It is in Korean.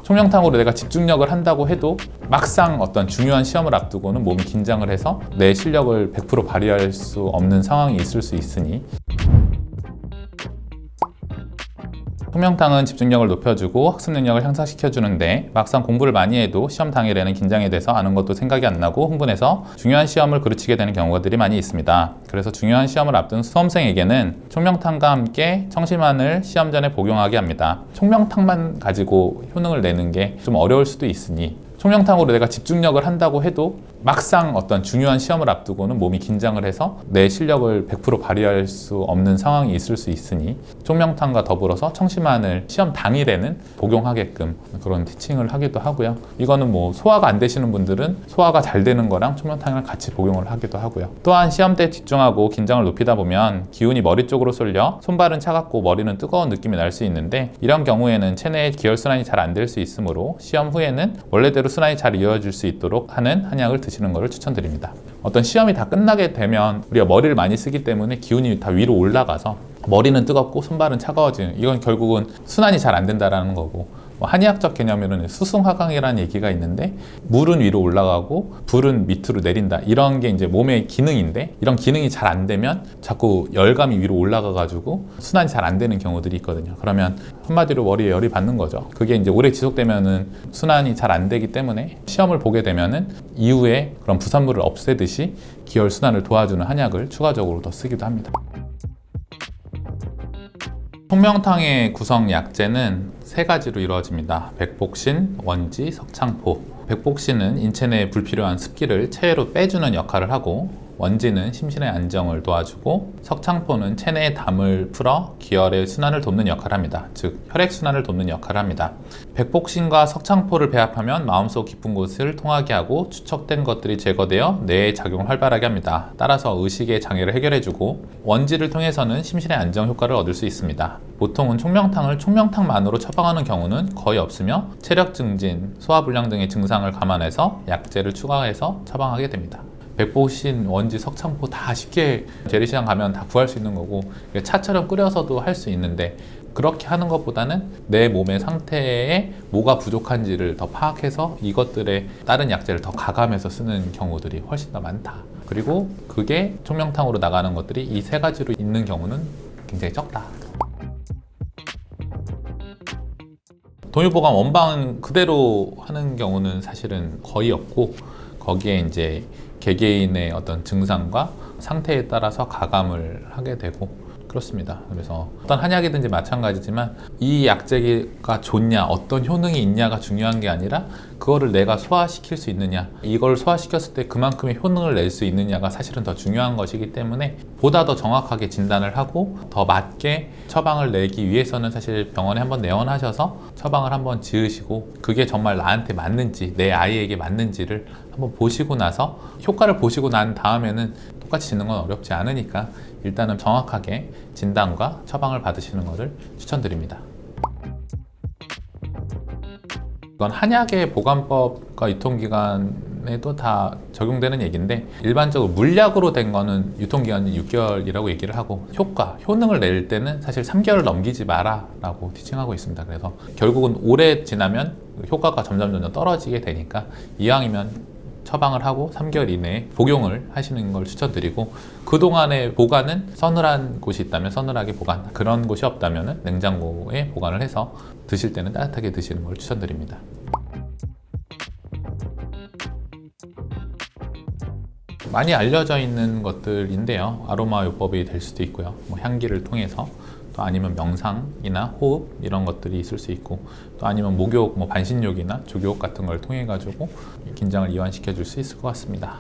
총명탕으로 내가 집중력을 한다고 해도 막상 어떤 중요한 시험을 앞두고는 몸이 긴장을 해서 내 실력을 100% 발휘할 수 없는 상황이 있을 수 있으니 총명탕은 집중력을 높여주고 학습 능력을 향상시켜주는데 막상 공부를 많이 해도 시험 당일에는 긴장이 돼서 아는 것도 생각이 안 나고 흥분해서 중요한 시험을 그르치게 되는 경우들이 많이 있습니다. 그래서 중요한 시험을 앞둔 수험생에게는 총명탕과 함께 청심환을 시험 전에 복용하게 합니다. 총명탕만 가지고 효능을 내는 게 좀 어려울 수도 있으니 총명탕으로 내가 집중력을 한다고 해도 막상 어떤 중요한 시험을 앞두고는 몸이 긴장을 해서 내 실력을 100% 발휘할 수 없는 상황이 있을 수 있으니 총명탕과 더불어서 청심환을 시험 당일에는 복용하게끔 그런 티칭을 하기도 하고요. 이거는 뭐 소화가 안 되시는 분들은 소화가 잘 되는 거랑 총명탕을 같이 복용을 하기도 하고요. 또한 시험 때 집중하고 긴장을 높이다 보면 기운이 머리 쪽으로 쏠려 손발은 차갑고 머리는 뜨거운 느낌이 날 수 있는데 이런 경우에는 체내의 기혈순환이 잘 안 될 수 있으므로 시험 후에는 원래대로 순환이 잘 이어질 수 있도록 하는 한약을 드시는 것을 추천드립니다. 어떤 시험이 다 끝나게 되면 우리가 머리를 많이 쓰기 때문에 기운이 다 위로 올라가서 머리는 뜨겁고 손발은 차가워지는, 이건 결국은 순환이 잘 안 된다라는 거고, 한의학적 개념으로는 수승화강이라는 얘기가 있는데 물은 위로 올라가고 불은 밑으로 내린다, 이런 게 이제 몸의 기능인데 이런 기능이 잘 안 되면 자꾸 열감이 위로 올라가 가지고 순환이 잘 안 되는 경우들이 있거든요. 그러면 한마디로 머리에 열이 받는 거죠. 그게 이제 오래 지속되면은 순환이 잘 안 되기 때문에 시험을 보게 되면은 이후에 그런 부산물을 없애듯이 기혈 순환을 도와주는 한약을 추가적으로 더 쓰기도 합니다. 총명탕의 구성 약재는 세 가지로 이루어집니다. 백복신, 원지, 석창포. 백복신은 인체 내에 불필요한 습기를 체외로 빼주는 역할을 하고, 원지는 심신의 안정을 도와주고, 석창포는 체내의 담을 풀어 기혈의 순환을 돕는 역할을 합니다. 즉 혈액순환을 돕는 역할을 합니다. 백복신과 석창포를 배합하면 마음속 깊은 곳을 통하게 하고 축적된 것들이 제거되어 뇌의 작용을 활발하게 합니다. 따라서 의식의 장애를 해결해주고, 원지를 통해서는 심신의 안정 효과를 얻을 수 있습니다. 보통은 총명탕을 총명탕만으로 처방하는 경우는 거의 없으며 체력 증진, 소화불량 등의 증상을 감안해서 약재를 추가해서 처방하게 됩니다. 백복신, 원지, 석창포 다 쉽게 재래시장 가면 다 구할 수 있는 거고 차처럼 끓여서도 할 수 있는데, 그렇게 하는 것보다는 내 몸의 상태에 뭐가 부족한지를 더 파악해서 이것들의 다른 약재를 더 가감해서 쓰는 경우들이 훨씬 더 많다. 그리고 그게 총명탕으로 나가는 것들이 이 세 가지로 있는 경우는 굉장히 적다. 동요보감 원방 그대로 하는 경우는 사실은 거의 없고, 거기에 이제 개개인의 어떤 증상과 상태에 따라서 가감을 하게 되고 그렇습니다. 그래서 어떤 한약이든지 마찬가지지만 이 약재가 좋냐, 어떤 효능이 있냐가 중요한 게 아니라 그거를 내가 소화시킬 수 있느냐, 이걸 소화시켰을 때 그만큼의 효능을 낼 수 있느냐가 사실은 더 중요한 것이기 때문에 보다 더 정확하게 진단을 하고 더 맞게 처방을 내기 위해서는 사실 병원에 한번 내원하셔서 처방을 한번 지으시고 그게 정말 나한테 맞는지, 내 아이에게 맞는지를 한번 보시고 나서 효과를 보시고 난 다음에는 똑같이 짓는 건 어렵지 않으니까 일단은 정확하게 진단과 처방을 받으시는 것을 추천드립니다. 이건 한약의 보관법과 유통기간에도 다 적용되는 얘기인데, 일반적으로 물약으로 된 거는 유통기간이 6개월이라고 얘기를 하고, 효능을 낼 때는 사실 3개월을 넘기지 마라 라고 티칭하고 있습니다. 그래서 결국은 오래 지나면 효과가 점점 떨어지게 되니까 이왕이면 처방을 하고 3개월 이내에 복용을 하시는 걸 추천드리고, 그동안의 보관은 서늘한 곳이 있다면 서늘하게 보관, 그런 곳이 없다면 냉장고에 보관을 해서 드실 때는 따뜻하게 드시는 걸 추천드립니다. 많이 알려져 있는 것들인데요. 아로마 요법이 될 수도 있고요. 향기를 통해서, 또 아니면 명상이나 호흡 이런 것들이 있을 수 있고, 또 아니면 목욕, 반신욕이나 조욕 같은 걸 통해 가지고 긴장을 이완시켜 줄 수 있을 것 같습니다.